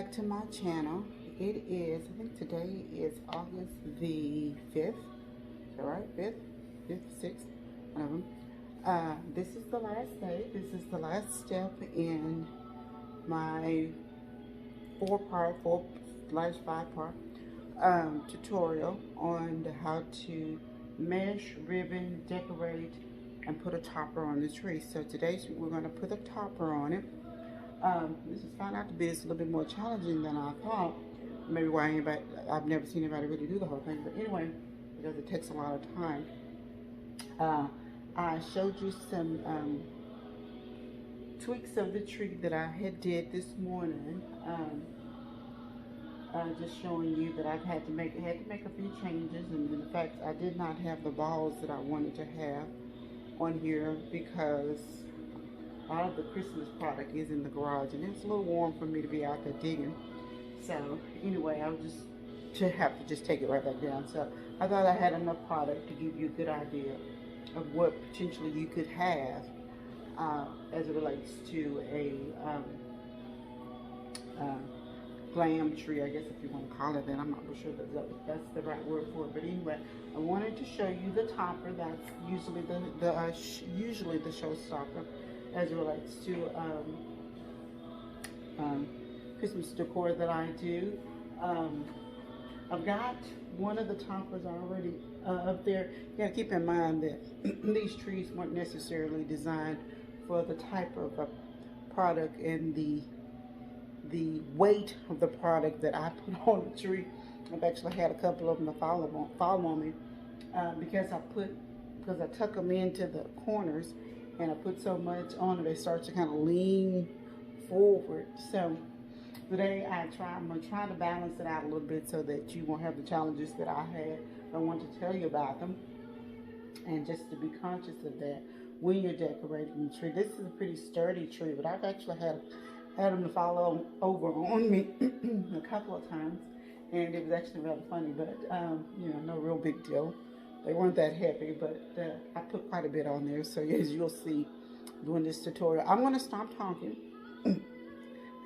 back to my channel. It is, I think today is August the 5th. Is that right? 5th? 5th, 6th? One of them. This is the last day. This is the last step in my 5-part tutorial on how to mesh, ribbon, decorate, and put a topper on the tree. So today we're going to put a topper on it. This has found out to be a little bit more challenging than I thought. Maybe why I've never seen anybody really do the whole thing. But anyway, because it takes a lot of time. I showed you some tweaks of the tree that I had did this morning. Just showing you that I've had to make a few changes, and in fact I did not have the balls that I wanted to have on here because a lot of the Christmas product is in the garage and it's a little warm for me to be out there digging. So anyway, I was have to just take it right back down. So I thought I had enough product to give you a good idea of what potentially you could have as it relates to a glam tree, I guess, if you want to call it that. I'm not sure that's the right word for it, but anyway, I wanted to show you the topper. That's usually usually the showstopper as it relates to Christmas decor that I do. I've got one of the toppers already up there. You gotta keep in mind that these trees weren't necessarily designed for the type of product and the weight of the product that I put on the tree. I've actually had a couple of them to follow on me because I tuck them into the corners and I put so much on them, they start to kind of lean forward. So today I'm going to try to balance it out a little bit so that you won't have the challenges that I had. I want to tell you about them and just to be conscious of that when you're decorating the tree. This is a pretty sturdy tree, but I've actually had them to fall over on me a couple of times, and it was actually rather funny, but you know, no real big deal. They weren't that heavy, but I put quite a bit on there, so as you'll see doing this tutorial. I'm going to stop talking,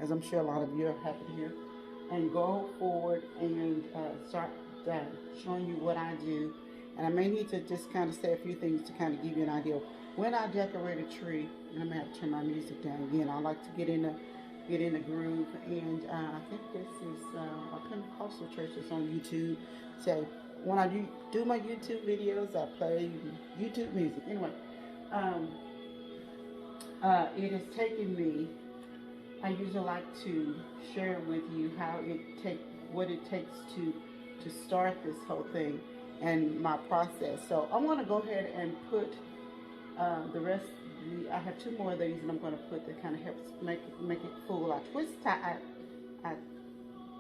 as I'm sure a lot of you are happy to hear, and go forward and start showing you what I do. And I may need to just kind of say a few things to kind of give you an idea. When I decorate a tree, and I'm going to have to turn my music down again, I like to get in the groove, and I think this is a Pentecostal church that's on YouTube. So when I do my YouTube videos, I play YouTube music. Anyway, it has taken me, I usually like to share with you what it takes to start this whole thing and my process. So I want to go ahead and put the rest. I have two more of these, and I'm going to put that kind of helps make it full. I twist tie. What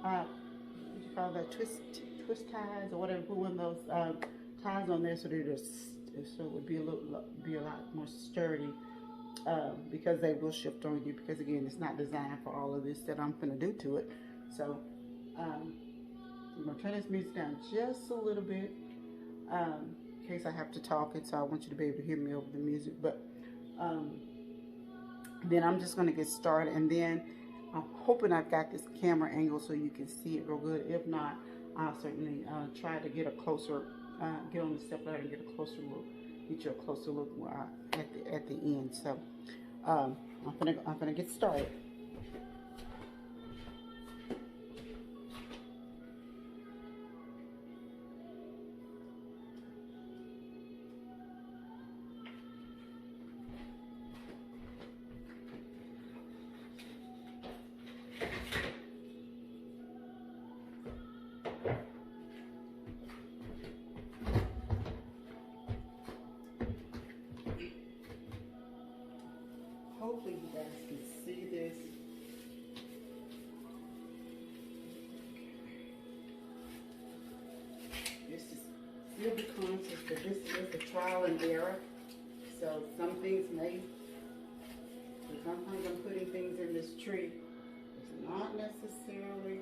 do you call that? Twist ties or whatever. Put one of those ties on there so that it would be a lot more sturdy because they will shift on you. Because again, it's not designed for all of this that I'm going to do to it. So I'm going to turn this music down just a little bit in case I have to talk it. So I want you to be able to hear me over the music, but. Then I'm just going to get started, and then I'm hoping I've got this camera angle so you can see it real good. If not, I'll certainly try to get a closer, get on the step ladder and get a closer look, get you a closer look at the end. So I'm gonna get started. Hopefully you guys can see this. This is still be conscious that this is a trial and error. So sometimes I'm putting things in this tree. It's not necessarily,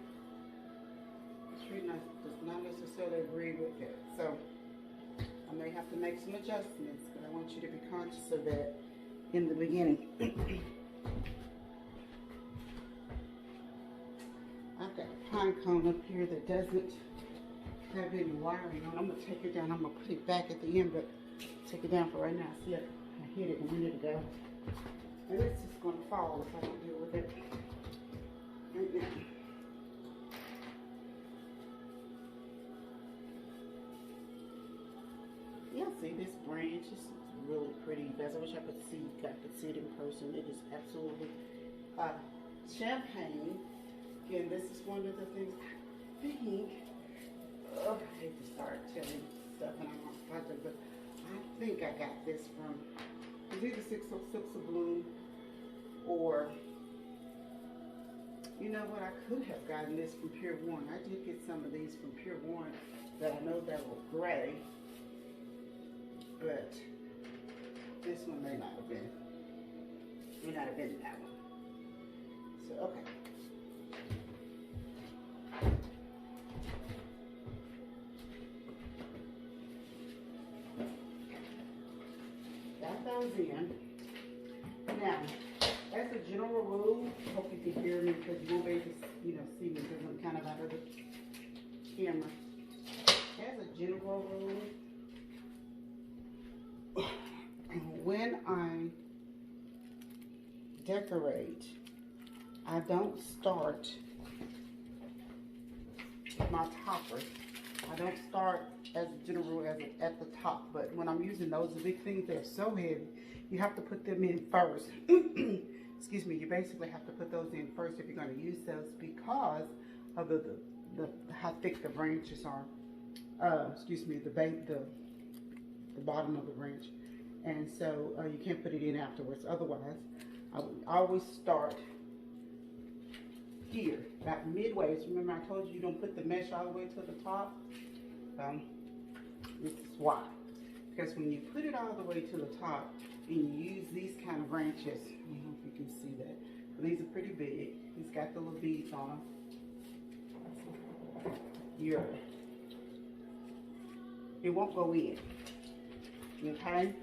the tree does not necessarily agree with it. So I may have to make some adjustments, but I want you to be conscious of that in the beginning. pine cone up here that doesn't have any wiring on. I'm gonna take it down. I'm gonna put it back at the end, but take it down for right now. See, I hit it a minute ago. And it's just gonna fall if I don't deal with it right now. Yeah, see this branch is really pretty. You guys, I wish I could see it in person. It is absolutely champagne. Again, this is one of the things I think. Oh, I hate to start telling stuff, and I'm not positive, but I think I got this from. It's either Six of Bloom, or you know what? I could have gotten this from Pure One. I did get some of these from Pure One that I know that were gray, but this one may not have been. May not have been that one. So okay. Got those in. Now, as a general rule, I hope you can hear me because you won't be able to, see me because I'm kind of out of the camera. As a general rule, when I decorate, I don't start my topper. I don't start as a general rule at the top, but when I'm using those big things that are so heavy, you have to put them in first. Excuse me, you basically have to put those in first if you're going to use those because of the how thick the branches are. Excuse me, the bottom of the branch, and so you can't put it in afterwards. Otherwise, I would always start here, about midway. So remember I told you don't put the mesh all the way to the top? This is why. Because when you put it all the way to the top and you use these kind of branches, I don't know if you can see that, but these are pretty big. It's got the little beads on them. It won't go in. Okay?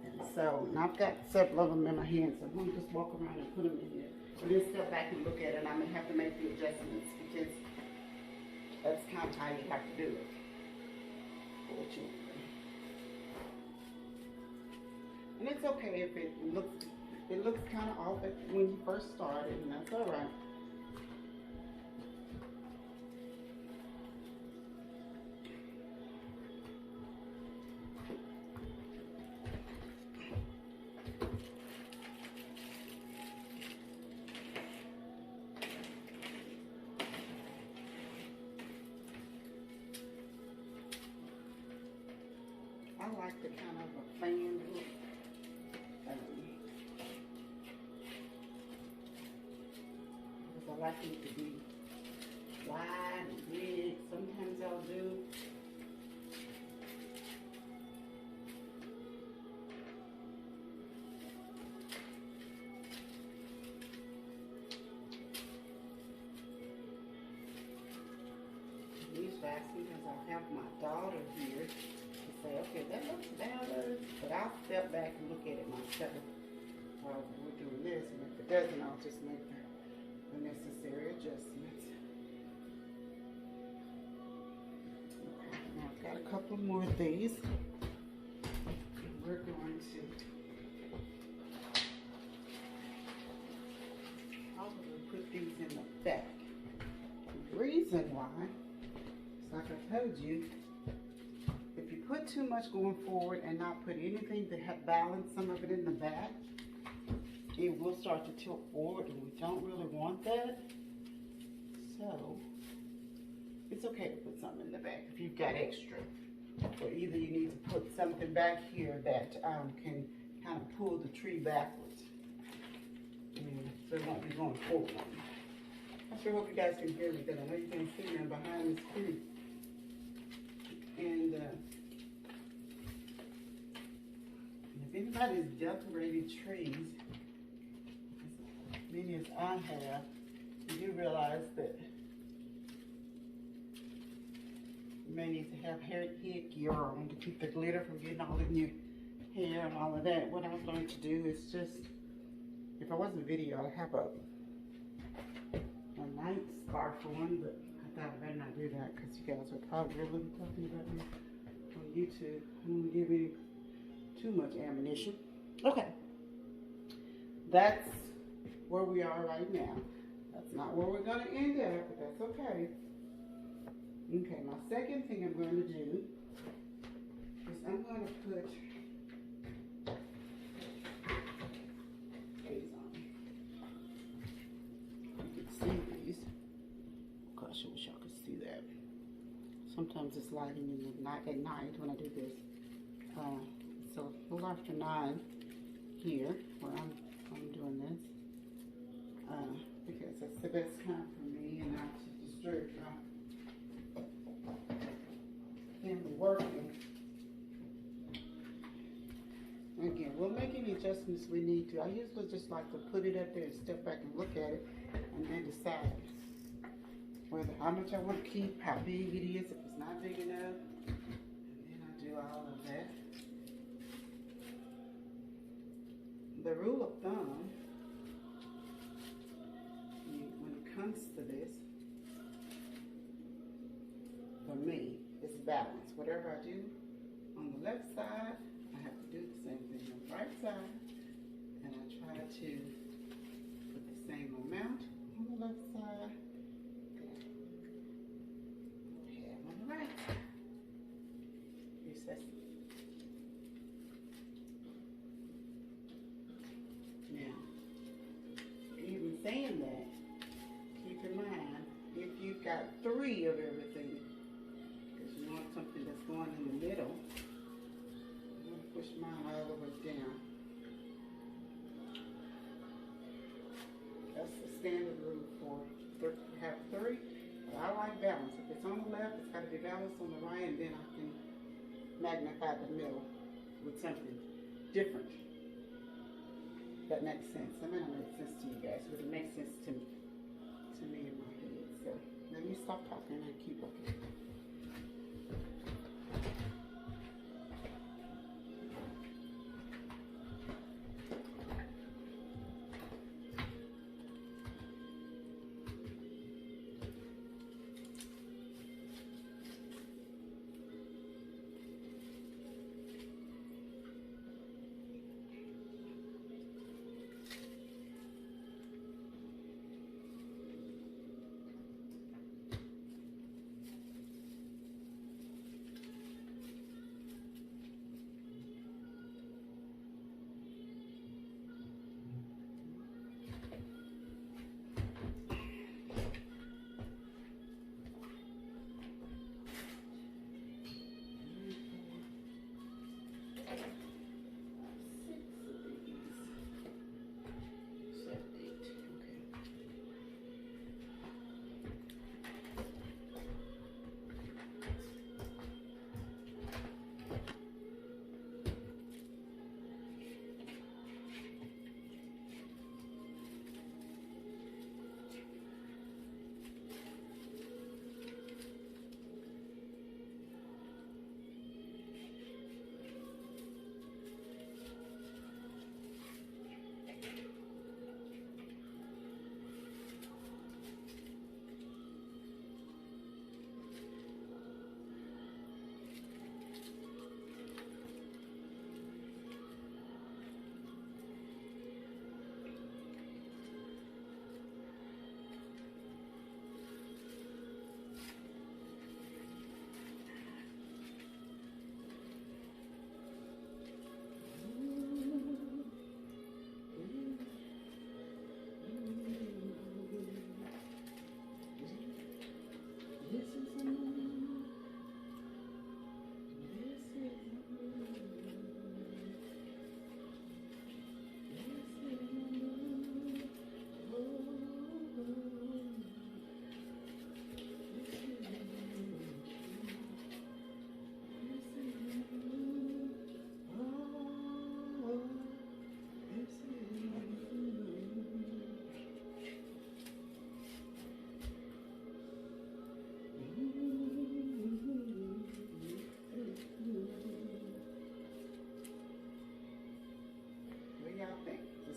And so, and I've got several of them in my hands, so I'm going to just walk around and put them in here. And then step back and look at it, and I'm going to have to make the adjustments because that's kind of how you have to do it. And it's okay if it looks kind of off when you first started, and that's all right. I like the kind of a fan look. Because I like it to be wide and big. Sometimes I'll do these back because I'll have my daughter here. Say, okay, that looks better, but I'll step back and look at it myself while we're doing this, and if it doesn't, I'll just make the necessary adjustments. Okay, now I've got a couple more of these, and we're going to probably put these in the back. The reason why is like I told you, if you put too much going forward and not put anything to help balance some of it in the back, it will start to tilt forward, and we don't really want that. So it's okay to put something in the back if you've got extra. Or either you need to put something back here that can kind of pull the tree backwards. So it won't be going forward. I sure hope you guys can hear me, because I know you can't see me behind this tree. And if anybody's decorated trees, as many as I have, you do realize that you may need to have headgear on to keep the glitter from getting all in your hair and all of that. What I've learned to do is just, if I wasn't a video, I'd have a night scarf on, but I thought I better not do that because you guys are probably really talking about me on YouTube. I don't want to give you too much ammunition. Okay, that's where we are right now. That's not where we're going to end up, but that's okay. Okay, my second thing I'm going to do is I'm going to put these on. You can see these. Gosh, I wish y'all could see that. Sometimes it's lighting in the night at night when I do this. So a little after 9 here where I'm doing this. Because that's the best time for me and not to disturb family working. Again, we'll make any adjustments we need to. I usually just like to put it up there and step back and look at it and then decide whether how much I want to keep, how big it is, if it's not big enough. And then I do all of that. The rule of thumb, when it comes to this, for me, is balance. Whatever I do on the left side, I have to do the same thing on the right side. And I try to put the same amount on the left side that I have on the right side. Now, even saying that, keep in mind, if you've got 3 of everything, because you want something that's going in the middle, I'm going to push mine all the way down. That's the standard rule for have 3. But I like balance. If it's on the left, it's got to be balanced on the right, and then I can magnify the middle with something different. That makes sense. That may not make sense to you guys, but it makes sense to me in my head. So let me stop talking and keep looking.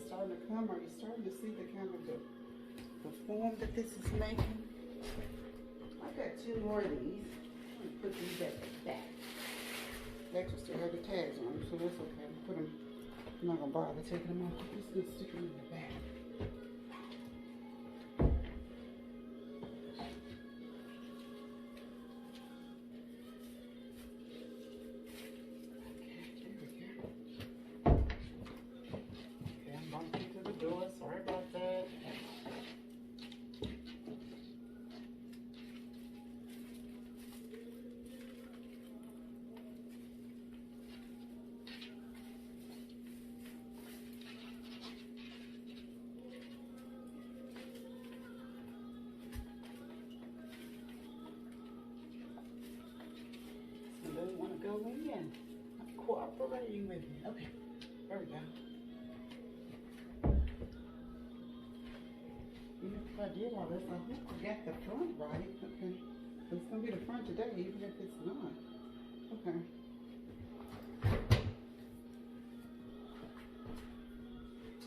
Starting to come? Are you starting to see the kind of the the form that this is making. I've got 2 more of these. I'm gonna put these at the back. They actually still have the tags on them, so that's okay. Put them. I'm not gonna bother taking them off. I'm just gonna stick them in the back. Sorry about that. Somebody want to go in? I'm cooperating with me. Okay, there we go. If I did all this, I think I got the front right. Okay. It's going to be the front today, even if it's not. Okay.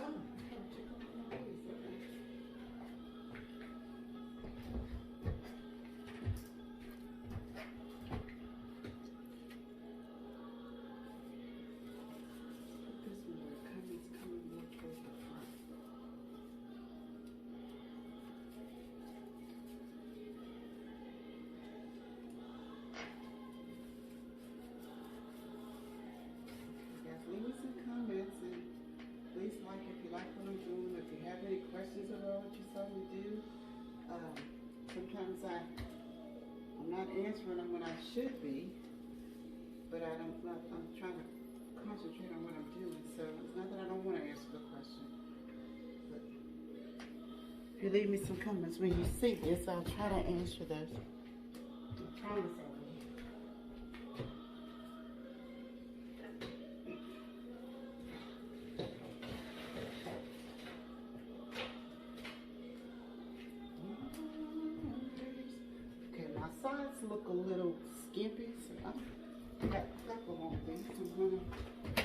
Oh, I gotta check on my waist. Okay. This one where it's coming more towards the front. Leave me some comments and please like if you like what I'm doing. If you have any questions about what you saw me do, sometimes I'm not answering them when I should be, but I'm trying to concentrate on what I'm doing. So it's not that I don't want to answer the question, but if you leave me some comments when you see this, I'll try to answer those. I promise I will. Sides look a little skimpy, so I've got a couple on these. I'm going to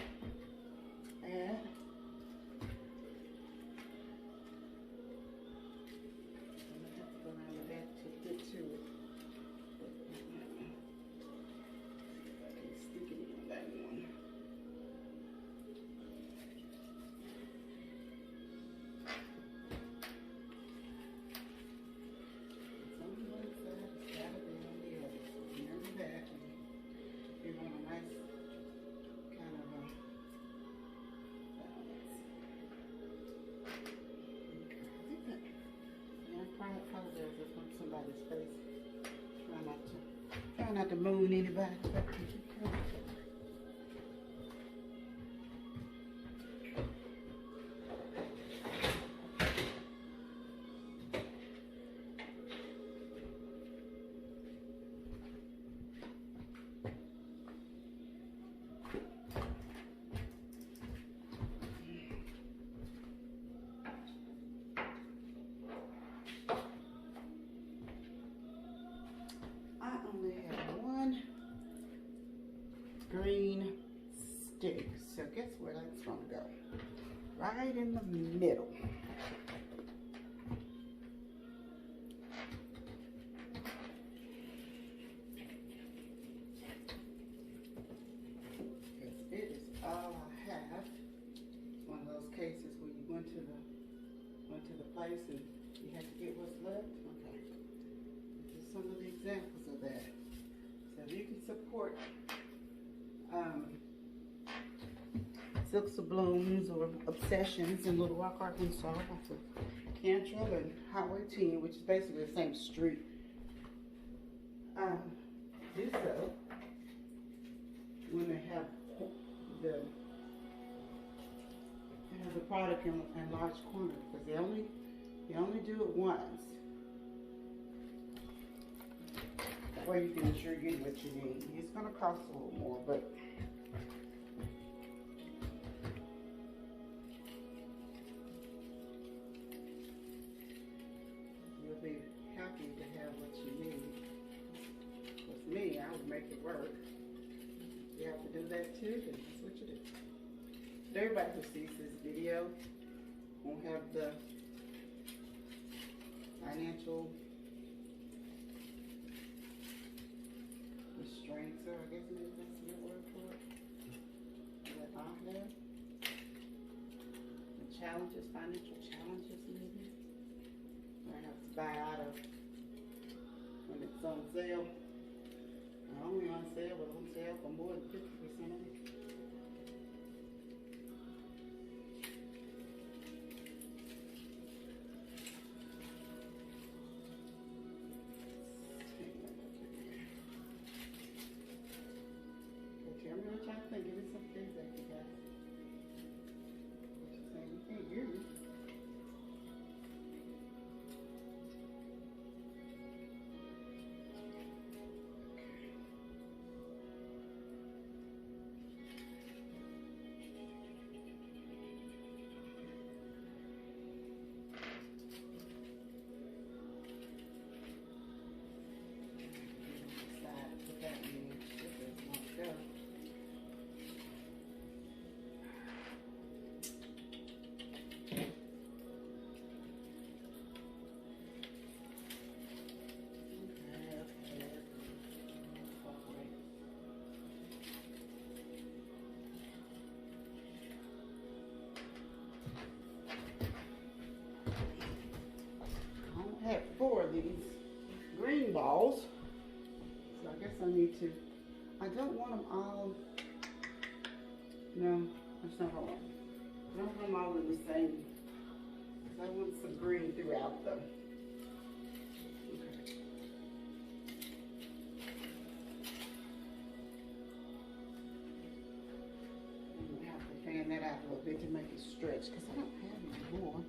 add. I'm going to have to go around the back to get to it. I can stick it in that one. Somebody's face. Try not to moon anybody. Green stick. So guess where that's gonna go? Right in the middle. Because it is all I have. It's one of those cases where you went to the place and you had to get what's left. Okay. This is some of the examples of that. So if you can support Silks of Blooms or Obsessions in Little Rock, Arkansas, off of Cantrell and Highway 10, which is basically the same street. Do so when they have the product in large quantity, because they only do it once. That way you can ensure you get what you need. It's gonna cost a little more, but you'll be happy to have what you need. With me, I would make it work. If you have to do that too, then that's what you do. But everybody who sees this video won't have the financial restraints, or I guess maybe that's the word for it. Is that on there? The challenges, financial challenges, maybe. I have to buy out of when it's on sale. Not only on sale, but on sale for more than 50% of it. I'm gonna try to think. Give me some feedback, you guys. What you saying? You can't hear me. Decide what that means. If it won't go. I have 4 of these green balls, so I guess I need to. I don't want them all. No, that's not all. I don't want them all in the same. I want some green throughout them. Okay. I'm gonna have to fan that out a little bit to make it stretch because I don't have any more.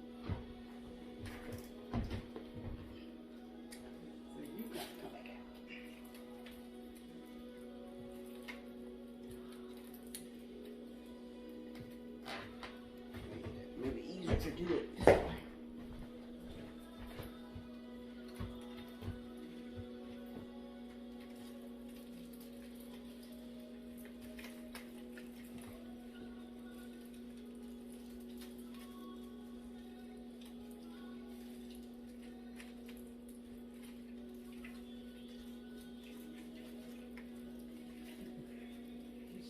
To do it this way.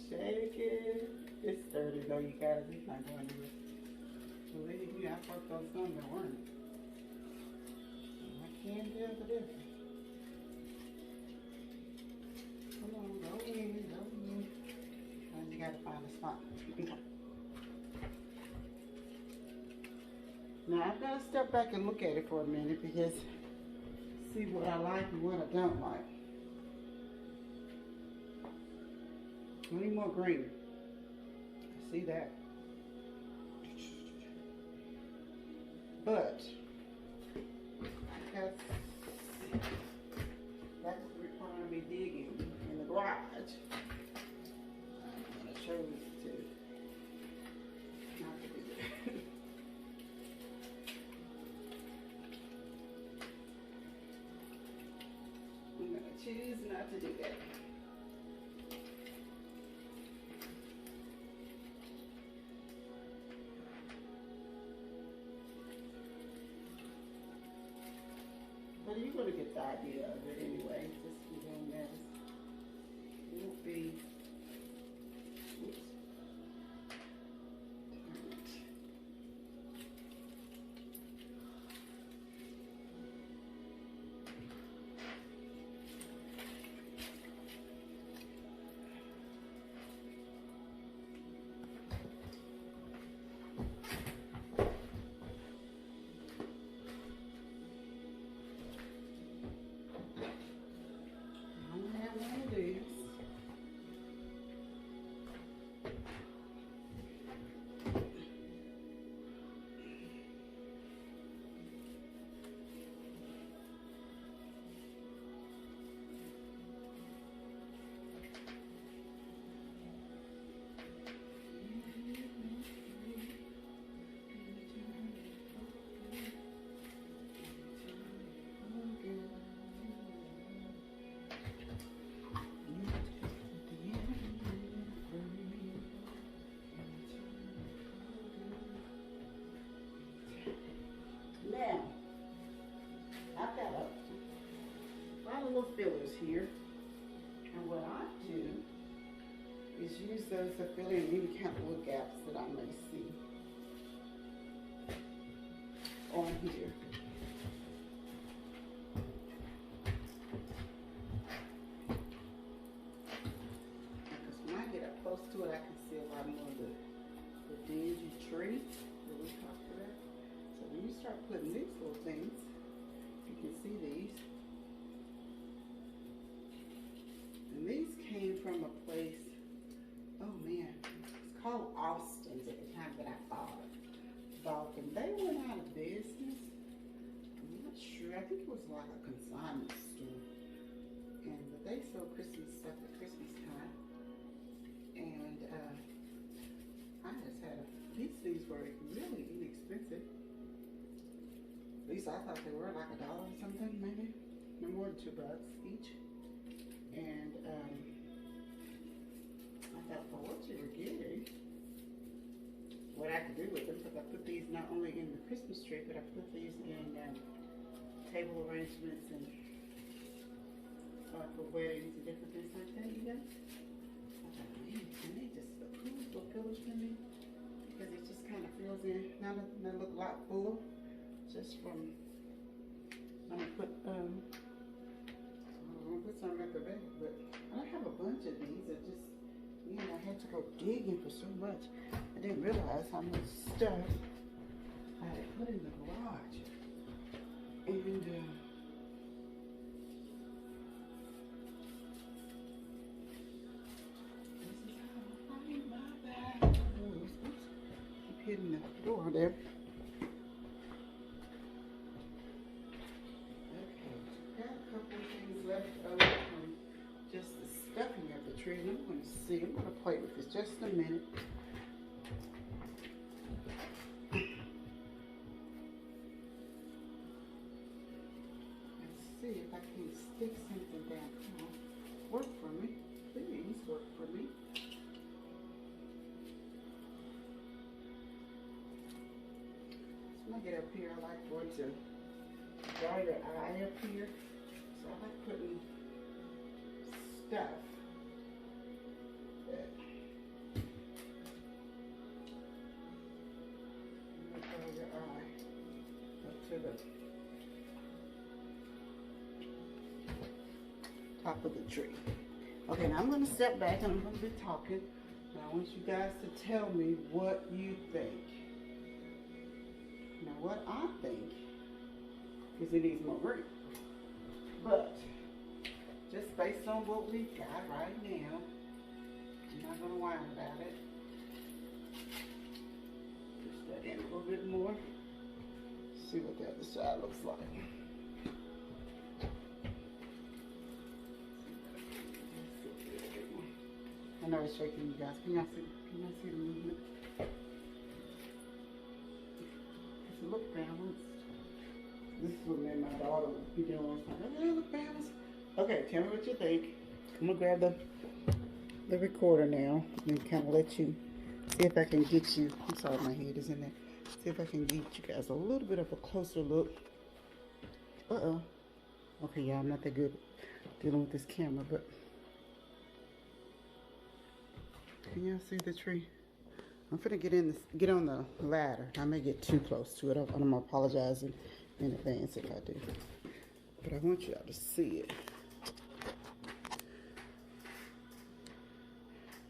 Shake it. It's sturdy though, you guys. It's not going to. Believe me, I worked on some that weren't. I can't tell the difference. Come on, go in, go in. And you gotta find a spot. Now I've got to step back and look at it for a minute because see what I like and what I don't like. I need more green. I see that. But that's requiring me digging in the garage. I'm gonna show you to not to do that. I'm gonna choose not to do that. But you're going to get the idea of it anyway. Just be doing that. It won't be. Oops. Turn it. is use those to fill in any kind of little gaps that I may see on here. Because when I get up close to it, I can see a lot more of the dingy tree that we talked about. So when you start putting these little things, you can see these. And these came from a place, oh man, it's called Austin's at the time that I bought them. And they went out of business. I'm not sure. I think it was like a consignment store. But they sold Christmas stuff at Christmas time. And I just had these things were really inexpensive. At least I thought they were like $1 or something, maybe. No more than $2 each. And I thought, for what you were getting, what I could do with them, because I put these not only in the Christmas tree, but I put these in table arrangements and for weddings and different things like that, you guys. I thought, man, and they just the coolest little pillars for me, because it just kind of fills in. Now that they look a lot fuller, just from, I'm going to put some at the back, but I have a bunch of these. I just, I had to go digging for so much. I didn't realize how much stuff I had put in the garage. And this is how I find my bag. Oops, keep hitting the door there. And I'm going to see. I'm going to play with this just a minute. Let's see if I can stick something down. Come on. Work for me. Please work for me. So when I get up here, I like for it to draw your eye up here. So I like putting stuff. Top of the tree. Okay, now I'm going to step back and I'm going to be talking. Now I want you guys to tell me what you think. Now what I think is it needs more green. But just based on what we've got right now, I'm not going to whine about it. Push that in a little bit more. See what the other side looks like. I know it's shaking, you guys. Can y'all see the movement? Does it look balanced? This is what me and my daughter would be doing. Like, oh, it look balanced. Okay, tell me what you think. I'm gonna grab the recorder now and kind of let you see if I can get you. I'm sorry, my head is in there. See if I can get you guys a little bit of a closer look. Uh-oh. Okay, y'all, I'm not that good dealing with this camera, but can y'all see the tree? I'm finna get on the ladder. I may get too close to it. I'm gonna apologize in advance if I do. But I want y'all to see it.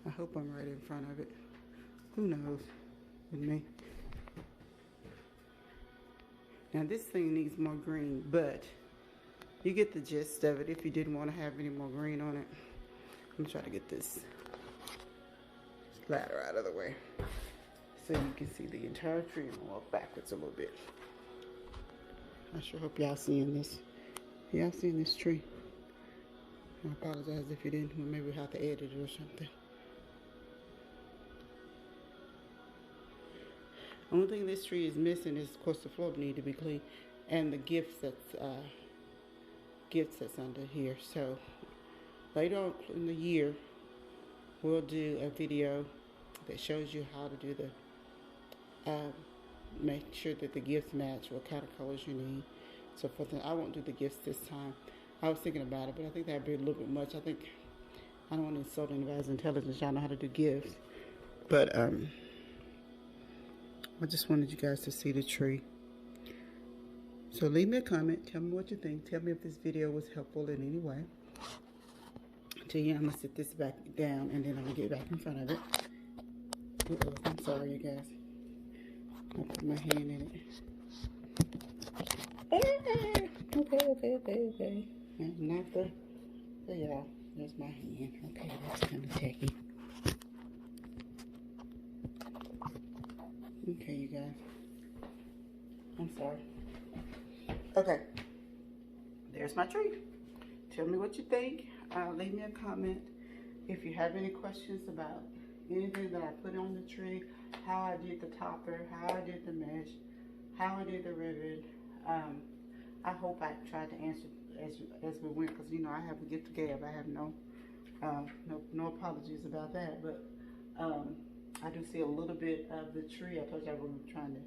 I hope I'm right in front of it. Who knows with me? Now this thing needs more green, but you get the gist of it if you didn't want to have any more green on it. I'm trying to get this ladder out of the way so you can see the entire tree. I'm gonna walk backwards a little bit. I sure hope y'all seeing this. Y'all seeing this tree? I apologize if you didn't. Maybe we'll have to edit it or something. Only thing this tree is missing is, of course, the floor need to be clean, and the gifts that's under here. So later on in the year, we'll do a video that shows you how to do the make sure that the gifts match what kind of colors you need. So I won't do the gifts this time. I was thinking about it, but I think that'd be a little bit much. I think I don't want to insult anybody's intelligence. Y'all know how to do gifts. But I just wanted you guys to see the tree. So leave me a comment. Tell me what you think. Tell me if this video was helpful in any way. Until you, I'm going to sit this back down and then I'm going to get back in front of it. Uh-oh, I'm sorry, you guys. I put my hand in it. Okay. And not the y'all. There's my hand. Okay, that's kind of tacky. Okay, you guys. I'm sorry. Okay. There's my tree. Tell me what you think. Leave me a comment. If you have any questions about anything that I put on the tree, how I did the topper, how I did the mesh, how I did the ribbon. I hope I tried to answer as we went, because you know I have a gift to give. I have no apologies about that. But I do see a little bit of the tree. I told you I wasn't trying to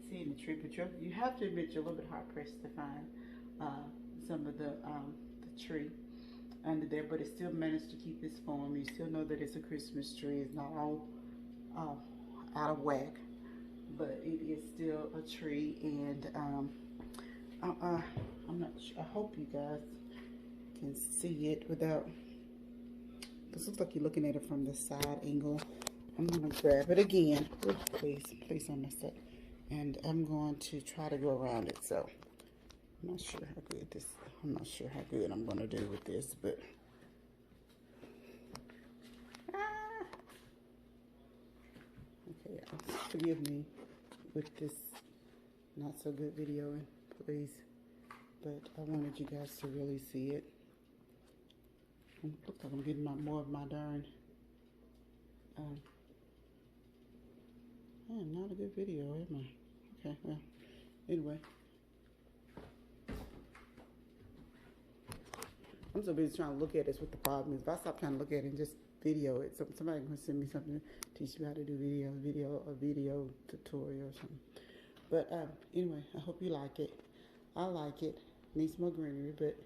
see in the tree, but you have to admit you're a little bit hard pressed to find some of the tree under there, but it still managed to keep its form. You still know that it's a Christmas tree. It's not all out of whack, but it is still a tree. And I'm not sure. I hope you guys can see it without. This looks like you're looking at it from the side angle. I'm gonna grab it again. Ooh, please don't mess up. And I'm going to try to go around it. So I'm not sure how good I'm gonna do with this, but okay, forgive me with this not so good video, please. But I wanted you guys to really see it. Looks like I'm getting more of my darn. Not a good video, am I? Okay, well, anyway. I'm so busy trying to look at this. What the problem is. If I stop trying to look at it and just video it, somebody can send me something to teach you how to do a video tutorial or something. But anyway, I hope you like it. I like it. Needs more greenery, but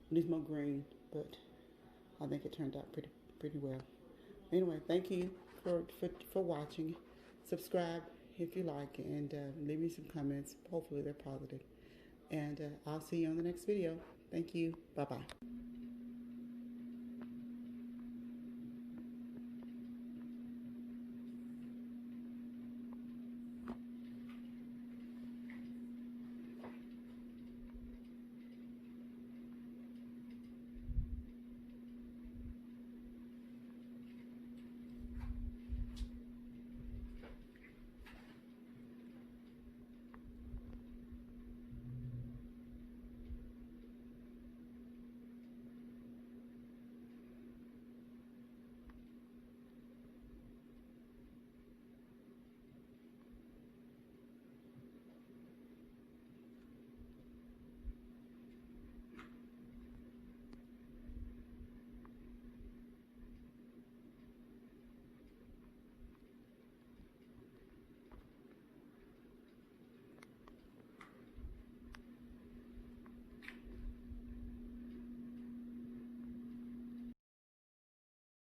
needs more green, but I think it turned out pretty well. Anyway, thank you for watching. Subscribe if you like, and leave me some comments. Hopefully they're positive. And I'll see you on the next video. Thank you. Bye-bye.